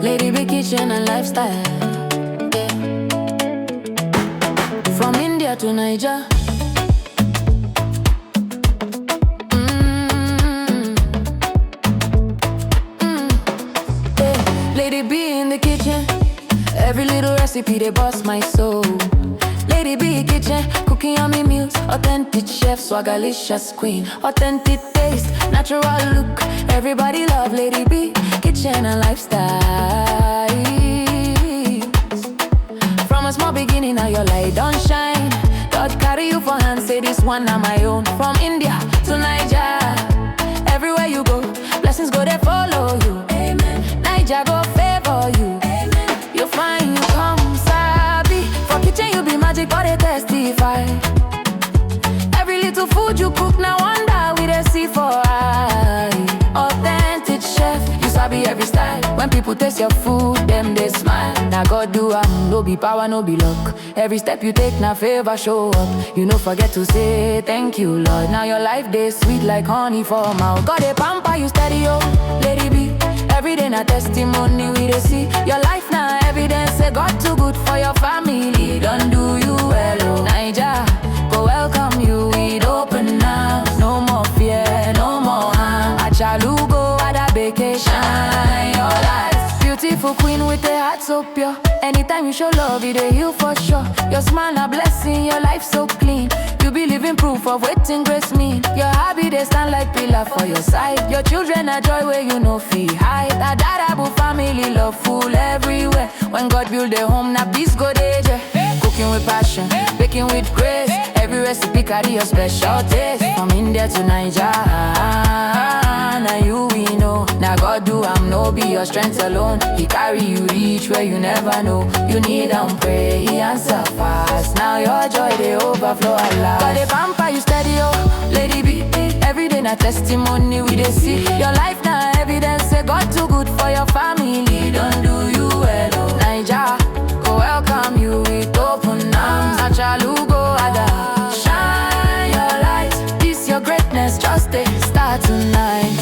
Lady B kitchen and lifestyle, yeah. From India to Niger. Yeah. Lady B in the kitchen, every little recipe they bust my soul. Lady B kitchen, cooking yummy meals, authentic chef, swagalicious queen, authentic taste, natural look. Everybody love Lady B kitchen and lifestyle. From a small beginning, now your light don't shine. God carry you for hand, say this one na my own. From India to Niger, everywhere you go, blessings go they follow you. Amen. Niger go favor you. Amen. You find you come sabi. For kitchen you be magic, but they testify. Every little food you cook, now wonder we they see for eye. Authentic chef, you sabi every style. When people taste your food, them they smile. Now God do no be power, no be luck. Every step you take, now favor show up. You no forget to say thank you, Lord. Now your life they sweet like honey for mouth. God they pamper you steady, oh, Lady B. Every day na testimony we they see. Your life now evidence, say God too good for your family. Don't do you well, oh. Niger, go welcome you with open arms. No more fear, no more harm. Achalugo at a vacation, your life. Beautiful queen with a heart so pure. Anytime you show love, it a heal for sure. Your smile a blessing, your life so clean. You be living proof of waiting grace mean. Your hobby they stand like pillar for your side. Your children are joy where you know feel hide. That Dadabu family love full everywhere. When God build a home, now peace go there. Cooking with passion, baking with grace. Every recipe carry your special taste. From India to Niger, now you we know. Now God do no be your strength alone. He carry you reach where you never know. You need and pray, he answer fast. Now your joy they overflow a lot. God they pamper you steady, oh, Lady B. Every day na testimony we they see. Your life now evidence, say God too good for your family. Don't do you well, oh. Niger, go welcome you with open arms. Achalugo ada, shine your light. This your greatness, just a start tonight.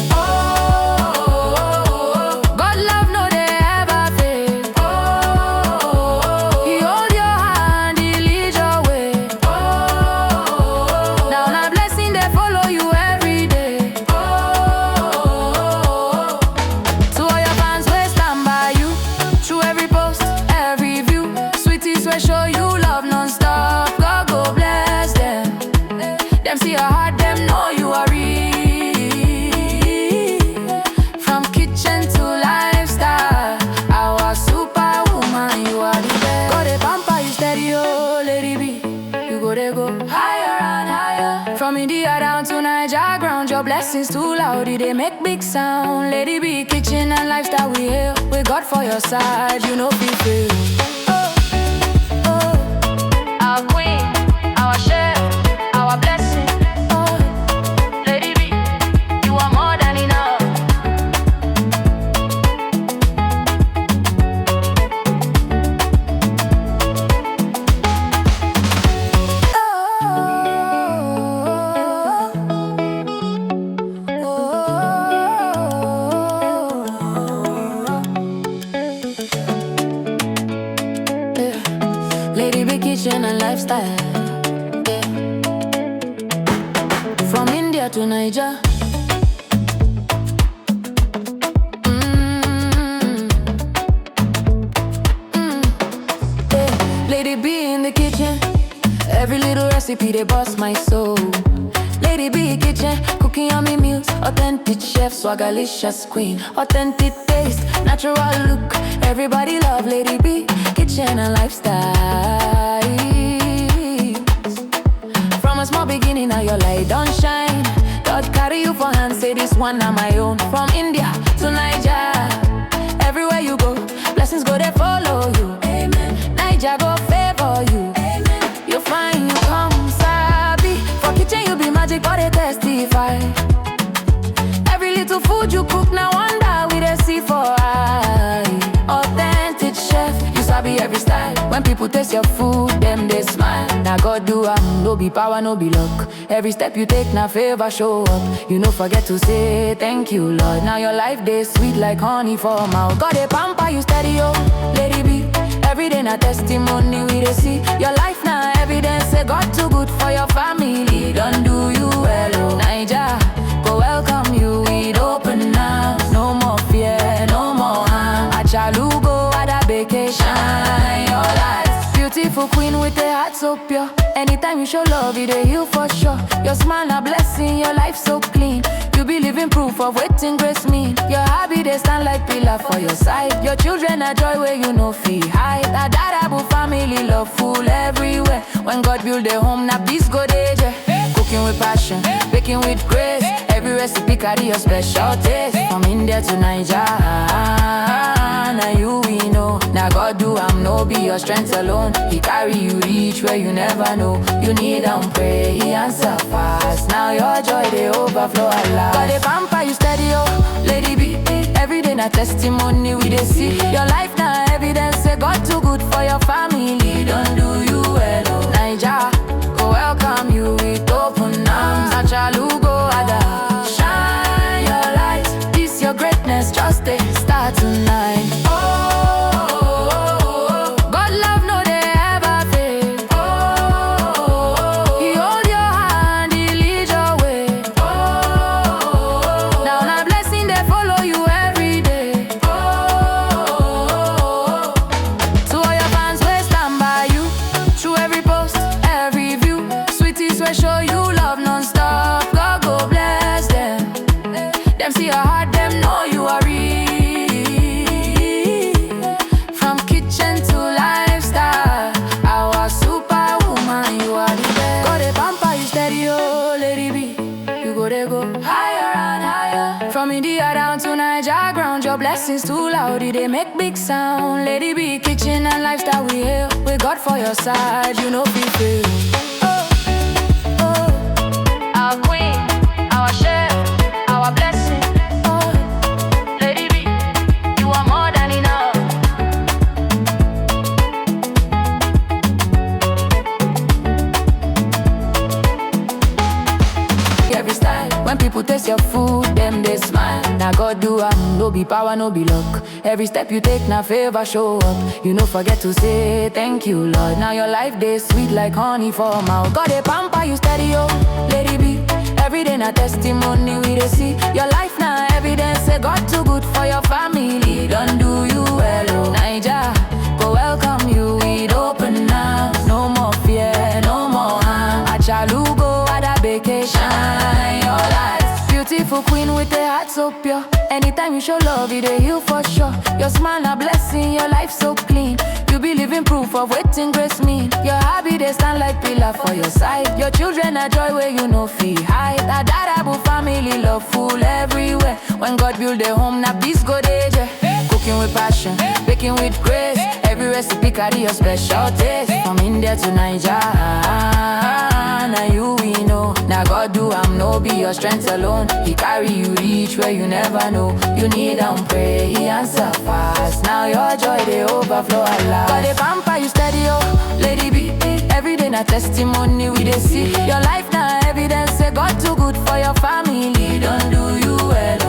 Show you love non-stop, God go bless them. Them see your heart, them know you are real. From kitchen to lifestyle, our superwoman, you are the best. Go they pamper you steady, oh, Lady B. You go they go higher and higher. From India down to Niger ground, your blessings too loud, they make big sound. Lady B, kitchen and lifestyle, we hail. With God for your side, you know be fail. Our queen, our chef, our blessing. Oh, Lady B, you are more than enough. Lady B kitchen and lifestyle, yeah. From India to Niger. Yeah. Lady B in the kitchen, every little recipe they bust my soul. Lady B kitchen, cooking yummy meals, authentic chef, swagalicious queen, authentic taste, natural look. Everybody love Lady B kitchen and lifestyle. From a small beginning, now your light don't shine. God carry you for hand, say this one na my own. From India to Niger, everywhere you go, blessings go they follow you. Amen. Niger go favor you. Amen. You find you come sabi. For kitchen you be magic, but they testify. Every little food you cook, now wonder we they see for eye. Authentic chef, you sabi every style. style, when people taste your food, them they smile. Now God do no be power, no be luck. Every step you take, now favor show up. You no forget to say thank you, Lord. Now your life day sweet like honey for mouth. God they pamper you steady, oh, lady be. Every day na testimony we dey see. Your life na evidence say God too good for your family. Don't do you well, oh Naija, go welcome you with open arms. No more fear, no more harm. Achalugo Adabeke, shine your light. Beautiful queen with a heart so pure. Anytime you show love, it dey heal for sure. Your smile a blessing, your life so clean. You be living proof of waiting grace mean. Your hobby they stand like pillar for your side. Your children are joy where you no fee hide. That Dadabu family love full everywhere. When God build a home, na peace go dey je. Cooking with passion, baking with grace. Every recipe carry your special taste. From India to Nigeria, now you we know. Now God do no be your strength alone. He carry you reach where you never know. You need pray, he answer fast. Now your joy they overflow a lot. God they pamper you steady, oh, lady be. Every day na testimony we dey see. Your life na evidence say God too good for your family. Don't do you well, oh Naija, go welcome you with open arms. Achalugo Ada, shine your light. This your greatness, just a start tonight. Show you love non-stop, God go bless them. Them see your heart, them know you are real. From kitchen to lifestyle, our superwoman, you are the best. God they pamper you steady, oh lady be. You go they go higher and higher. From India down to Nigeria ground, your blessings too loud, they make big sound. Lady be, kitchen and lifestyle we hail. With God for your side, you know be fail. Our queen, our chef, our blessing. Oh, lady B, you are more than enough. Every style, when people taste your food, them they smile. Now God do no be power, no be luck. Every step you take, now favor show up. You no forget to say thank you, Lord. Now your life day sweet like honey for mouth. God they pamper you steady, oh, lady B. Every day na testimony we dey see. Your life na evidence say God too good for your family. Don't do you well, oh Naija, go welcome you with open arms. No more fear, no more harm. Achalugo Adabeke, shine your light. Beautiful queen with a heart so pure. Anytime you show love, it dey heal for sure. Your smile a blessing, your life so clean. You be living proof of waiting grace mean. Your hobby they stand like pillar for your side. Your children are joy where you no fee hide. That Dadabu family love full everywhere. When God build a home, na peace go dey je. Cooking with passion, baking with grace. Every recipe carry your special taste. From India to Nigeria, now you we know. Now God do no be your strength alone. He carry you reach where you never know. You need pray, he answer fast. Now your joy they overflow a lot. God they pamper you steady, oh lady be. Every day na testimony we dey see. Your life na evidence say God too good for your family. Don't do you well, oh.